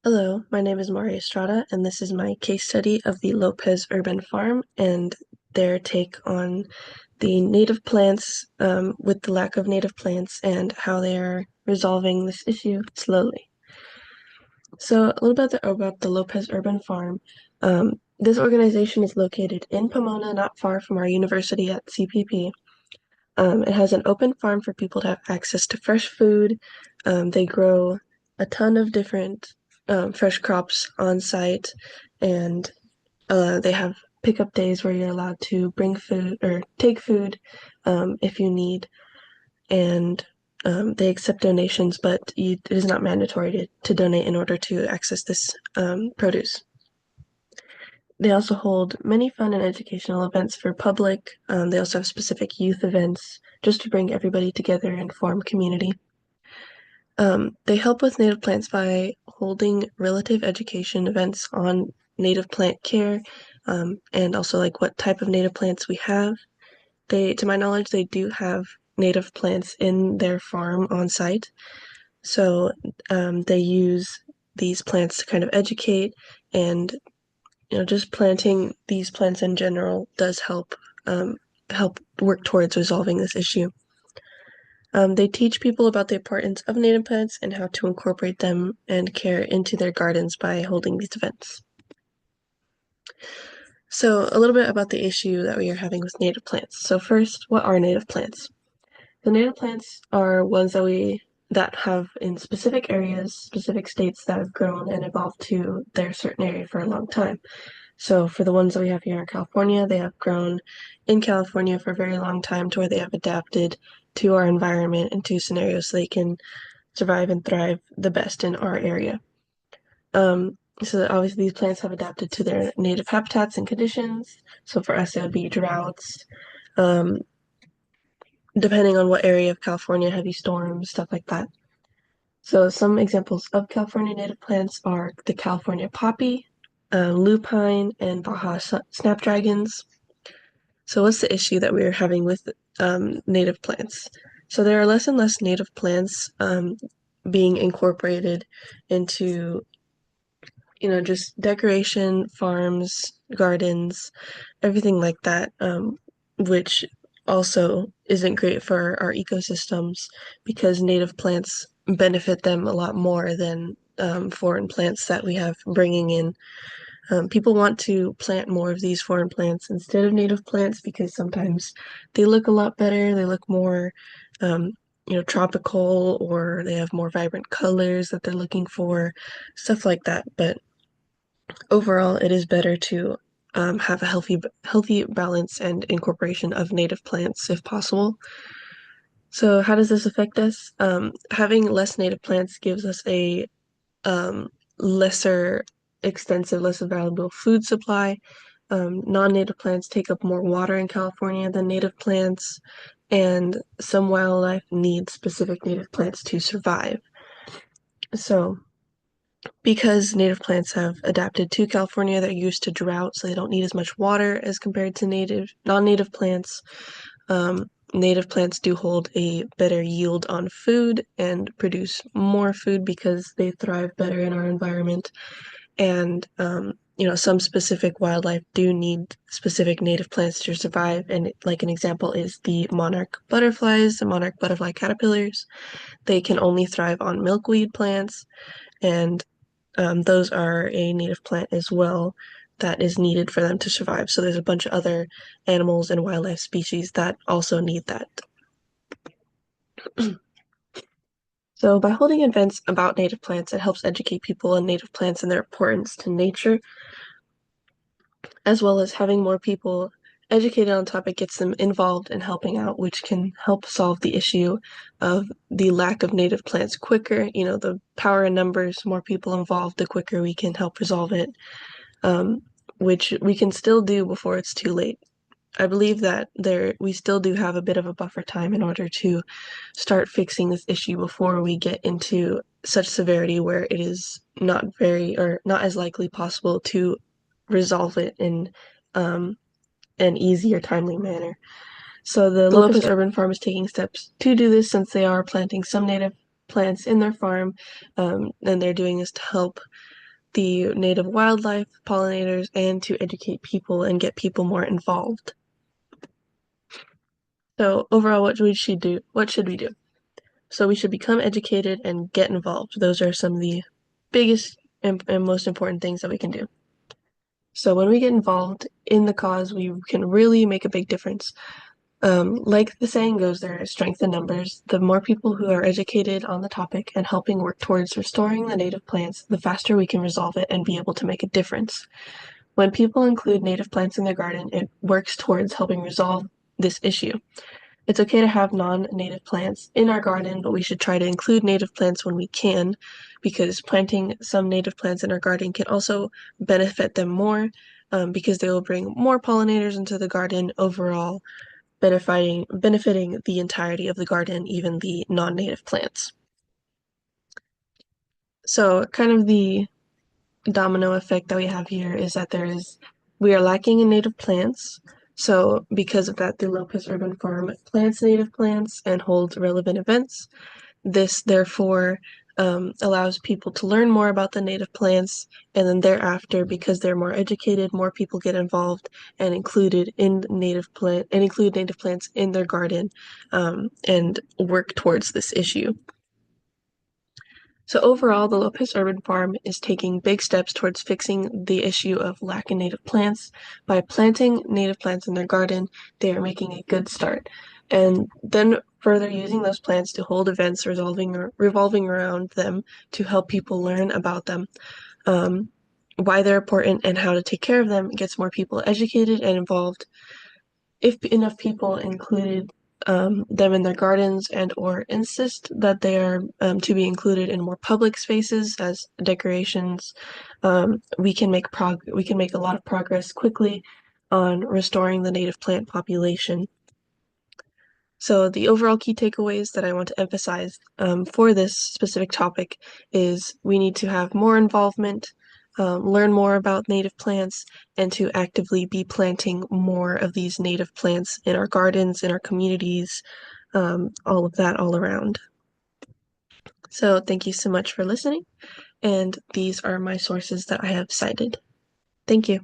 Hello, my name is Estrada, and this is my case study of the Lopez Urban Farm and their take on the native plants, with the lack of native plants, and how they are resolving this issue slowly. So, a little bit about the Lopez Urban Farm. This organization is located in Pomona, not far from our university at CPP. It has an open farm for people to have access to fresh food. They grow a ton of different fresh crops on site, and they have pickup days where you're allowed to bring food or take food if you need, and they accept donations, but it is not mandatory to donate in order to access this produce. They also hold many fun and educational events for public. They also have specific youth events just to bring everybody together and form community. They help with native plants by holding relative education events on native plant care, and also like what type of native plants we have. To my knowledge, they do have native plants in their farm on site. So they use these plants to kind of educate, and just planting these plants in general does help work towards resolving this issue. They teach people about the importance of native plants and how to incorporate them and care into their gardens by holding these events. So, a little bit about the issue that we are having with native plants. So, first, what are native plants? The native plants are ones that have in specific areas, specific states that have grown and evolved to their certain area for a long time. So for the ones that we have here in California, they have grown in California for a very long time to where they have adapted to our environment and to scenarios so they can survive and thrive the best in our area. So obviously these plants have adapted to their native habitats and conditions. So for us, it would be droughts, um, depending on what area of California, heavy storms, stuff like that. So some examples of California native plants are the California poppy, lupine, and Baja snapdragons. So what's the issue that we're having with native plants? So there are less and less native plants being incorporated into, just decoration, farms, gardens, everything like that, which also isn't great for our ecosystems because native plants benefit them a lot more than foreign plants that we have bringing in. People want to plant more of these foreign plants instead of native plants because sometimes they look a lot better. They look more, um, tropical, or they have more vibrant colors that they're looking for, stuff like that. But overall, it is better to have a healthy balance and incorporation of native plants if possible. So, how does this affect us? Having less native plants gives us a lesser extensive, less available food supply. Non-native plants take up more water in California than native plants, and some wildlife needs specific native plants to survive. So, because native plants have adapted to California, they're used to drought, so they don't need as much water as compared to non-native plants. Native plants do hold a better yield on food and produce more food because they thrive better in our environment. And some specific wildlife do need specific native plants to survive. And like an example is the monarch butterflies, the monarch butterfly caterpillars. They can only thrive on milkweed plants, and those are a native plant as well that is needed for them to survive. So there's a bunch of other animals and wildlife species that also need that. So by holding events about native plants, it helps educate people on native plants and their importance to nature, as well as having more people educated on the topic gets them involved in helping out, which can help solve the issue of the lack of native plants quicker. The power in numbers, more people involved, the quicker we can help resolve it, which we can still do before it's too late. I believe that we still do have a bit of a buffer time in order to start fixing this issue before we get into such severity where it is not very or not as likely possible to resolve it in an easy or timely manner. So the Lopez Urban Farm is taking steps to do this since they are planting some native plants in their farm, and they're doing this to help the native wildlife, pollinators, and to educate people and get people more involved. So overall, what we should do? What should we do? So we should become educated and get involved. Those are some of the biggest and most important things that we can do. So when we get involved in the cause, we can really make a big difference. Like the saying goes, there is strength in numbers. The more people who are educated on the topic and helping work towards restoring the native plants, the faster we can resolve it and be able to make a difference. When people include native plants in their garden, it works towards helping resolve this issue. It's okay to have non-native plants in our garden, but we should try to include native plants when we can, because planting some native plants in our garden can also benefit them more, because they will bring more pollinators into the garden overall, benefiting the entirety of the garden, even the non-native plants. So kind of the domino effect that we have here is that we are lacking in native plants. So because of that, the Lopez Urban Farm plants native plants and holds relevant events. This therefore allows people to learn more about the native plants, and then thereafter, because they're more educated, more people get involved and included in include native plants in their garden, and work towards this issue. So overall, the Lopez Urban Farm is taking big steps towards fixing the issue of lack in native plants. By planting native plants in their garden, they are making a good start. And then further using those plants to hold events revolving around them to help people learn about them, why they're important and how to take care of them, gets more people educated and involved. If enough people included them in their gardens and or insist that they are to be included in more public spaces as decorations, we can make a lot of progress quickly on restoring the native plant population. So the overall key takeaways that I want to emphasize for this specific topic is we need to have more involvement, learn more about native plants, and to actively be planting more of these native plants in our gardens, in our communities, all of that all around. So thank you so much for listening, and these are my sources that I have cited. Thank you.